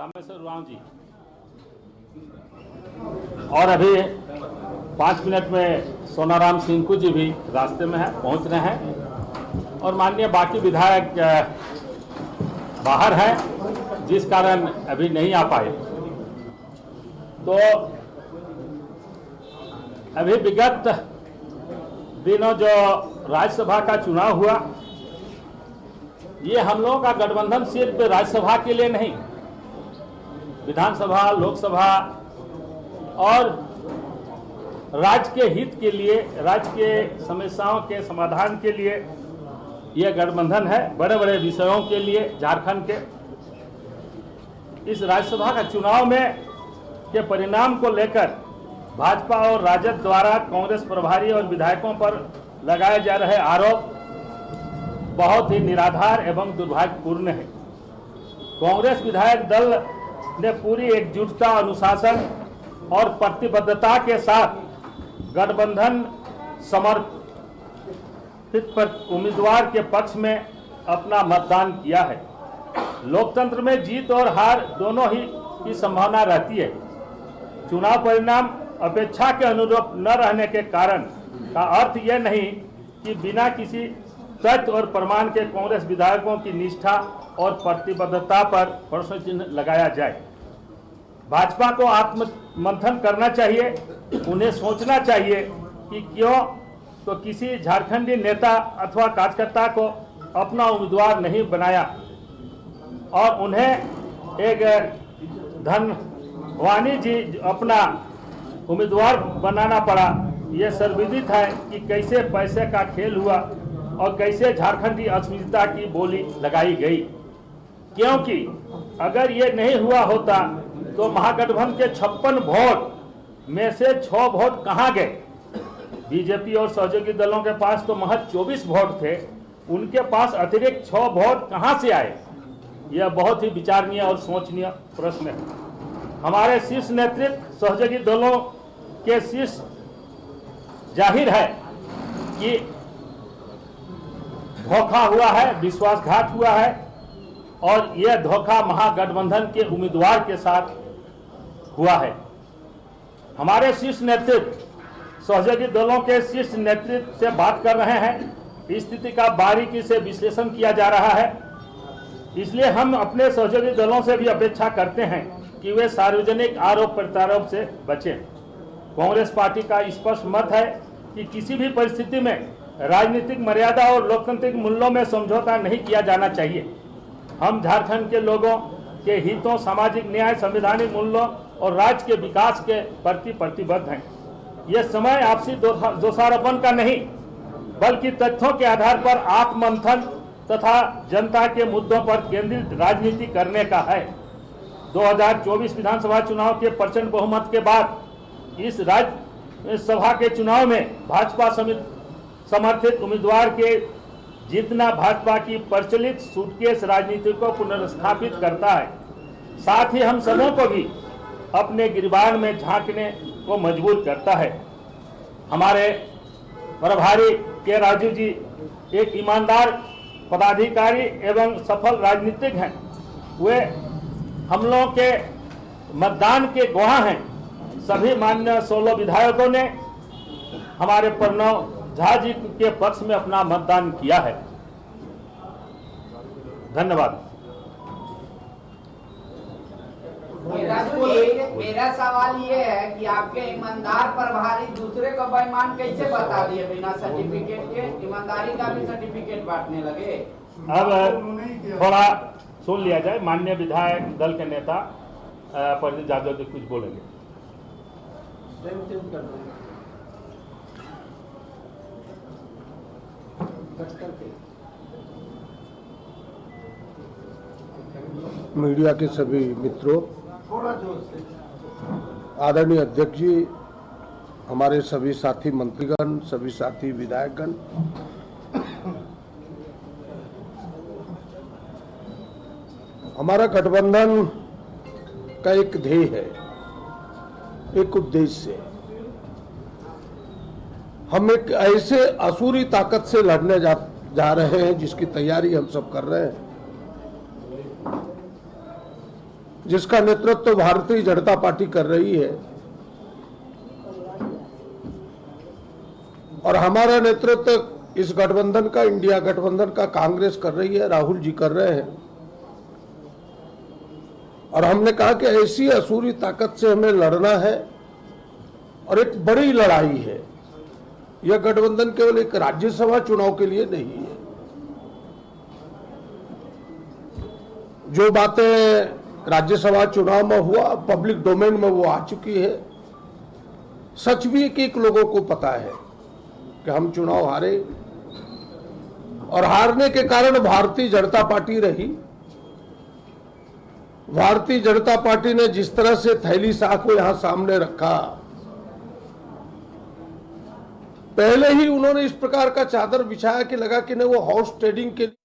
रामेश्वर उरांव जी, और अभी 5 मिनट में सोनाराम सिंकू जी भी रास्ते में है, पहुंच रहे हैं। और माननीय बाकी विधायक बाहर हैं, जिस कारण अभी नहीं आ पाए। तो अभी विगत दिनों जो राज्यसभा का चुनाव हुआ, ये हम लोगों का गठबंधन सिर्फ राज्यसभा के लिए नहीं, विधानसभा, लोकसभा और राज्य के हित के लिए, राज्य के समस्याओं के समाधान के लिए ये गठबंधन है। बड़े बड़े विषयों के लिए झारखंड के इस राज्यसभा का चुनाव में के परिणाम को लेकर भाजपा और राजद द्वारा कांग्रेस प्रभारी और विधायकों पर लगाए जा रहे आरोप बहुत ही निराधार एवं दुर्भाग्यपूर्ण है। कांग्रेस विधायक दल ने पूरी एकजुटता, अनुशासन और प्रतिबद्धता के साथ गठबंधन समर्थित उम्मीदवार के पक्ष में अपना मतदान किया है। लोकतंत्र में जीत और हार दोनों ही की संभावना रहती है। चुनाव परिणाम अपेक्षा के अनुरूप न रहने के कारण का अर्थ यह नहीं कि बिना किसी तथ्य और प्रमाण के कांग्रेस विधायकों की निष्ठा और प्रतिबद्धता पर प्रश्न चिन्ह लगाया जाए। भाजपा को आत्ममंथन करना चाहिए। उन्हें सोचना चाहिए कि क्यों तो किसी झारखंडी नेता अथवा कार्यकर्ता को अपना उम्मीदवार नहीं बनाया और उन्हें एक धनवानी जी अपना उम्मीदवार बनाना पड़ा। यह सर्वविदित है कि कैसे पैसे का खेल हुआ और कैसे झारखंडी अस्मिता की बोली लगाई गई। क्योंकि अगर ये नहीं हुआ होता तो महागठबंधन के 56 वोट में से 6 वोट कहां गए? बीजेपी और सहयोगी दलों के पास तो महज 24 वोट थे, उनके पास अतिरिक्त 6 वोट कहां से आए? यह बहुत ही विचारणीय और सोचनीय प्रश्न है। हमारे शीर्ष नेतृत्व सहयोगी दलों के शीर्ष जाहिर है कि धोखा हुआ है, विश्वासघात हुआ है और यह धोखा महागठबंधन के उम्मीदवार के साथ हुआ है। हमारे शीर्ष नेतृत्व सहयोगी दलों के शीर्ष नेतृत्व से बात कर रहे हैं। स्थिति का बारीकी से विश्लेषण किया जा रहा है। इसलिए हम अपने सहयोगी दलों से भी अपेक्षा करते हैं कि वे सार्वजनिक आरोप प्रत्यारोप से बचें। कांग्रेस पार्टी का स्पष्ट मत है कि किसी भी परिस्थिति में राजनीतिक मर्यादा और लोकतांत्रिक मूल्यों में समझौता नहीं किया जाना चाहिए। हम झारखंड के लोगों के हितों, सामाजिक न्याय, संवैधानिक मूल्यों और राज्य के विकास के प्रति प्रतिबद्ध हैं। यह समय आपसी दोषारोपण का नहीं, बल्कि तथ्यों के आधार पर आत्ममंथन तथा जनता के मुद्दों पर केंद्रित राजनीति करने का है। 2024 विधानसभा चुनाव के प्रचंड बहुमत के बाद इस राज्यसभा के चुनाव में भाजपा समर्थित उम्मीदवार के जीतना भाजपा की प्रचलित सूटकेस राजनीति को पुनर्स्थापित करता है। साथ ही हम सबों को भी अपने गिरबान में झांकने को मजबूर करता है। हमारे प्रभारी के राजू जी एक ईमानदार पदाधिकारी एवं सफल राजनीतिक हैं। वे हम लोगों के मतदान के गवाह हैं। सभी माननीय 16 विधायकों ने हमारे प्रणव झा जी के पक्ष में अपना मतदान किया है। धन्यवाद। मेरा सवाल ये है कि आपके ईमानदार प्रभारी दूसरे को बेईमान कैसे बता दिए बिना सर्टिफिकेट के? ईमानदारी का भी सर्टिफिकेट बांटने लगे। अब थोड़ा सुन लिया जाए। माननीय विधायक दल के नेता प्रदीप यादव जी कुछ बोलेंगे। मीडिया के सभी मित्रों, आदरणीय अध्यक्ष जी, हमारे सभी साथी मंत्रीगण, सभी साथी विधायकगण, हमारा गठबंधन का एक ध्येय है, एक उद्देश्य है। हम एक ऐसे असुरी ताकत से लड़ने जा रहे हैं जिसकी तैयारी हम सब कर रहे हैं। जिसका नेतृत्व तो भारतीय जनता पार्टी कर रही है और हमारा नेतृत्व इस गठबंधन का, इंडिया गठबंधन का कांग्रेस कर रही है, राहुल जी कर रहे हैं। और हमने कहा कि ऐसी असुरी ताकत से हमें लड़ना है और एक बड़ी लड़ाई है। यह गठबंधन केवल एक राज्यसभा चुनाव के लिए नहीं है। जो बातें राज्यसभा चुनाव में हुआ, पब्लिक डोमेन में वो आ चुकी है। सच भी एक लोगों को पता है कि हम चुनाव हारे और हारने के कारण भारतीय जनता पार्टी रही। भारतीय जनता पार्टी ने जिस तरह से थैली शाह को यहां सामने रखा, पहले ही उन्होंने इस प्रकार का चादर बिछाया कि लगा कि नहीं, वो हॉर्स ट्रेडिंग के लिए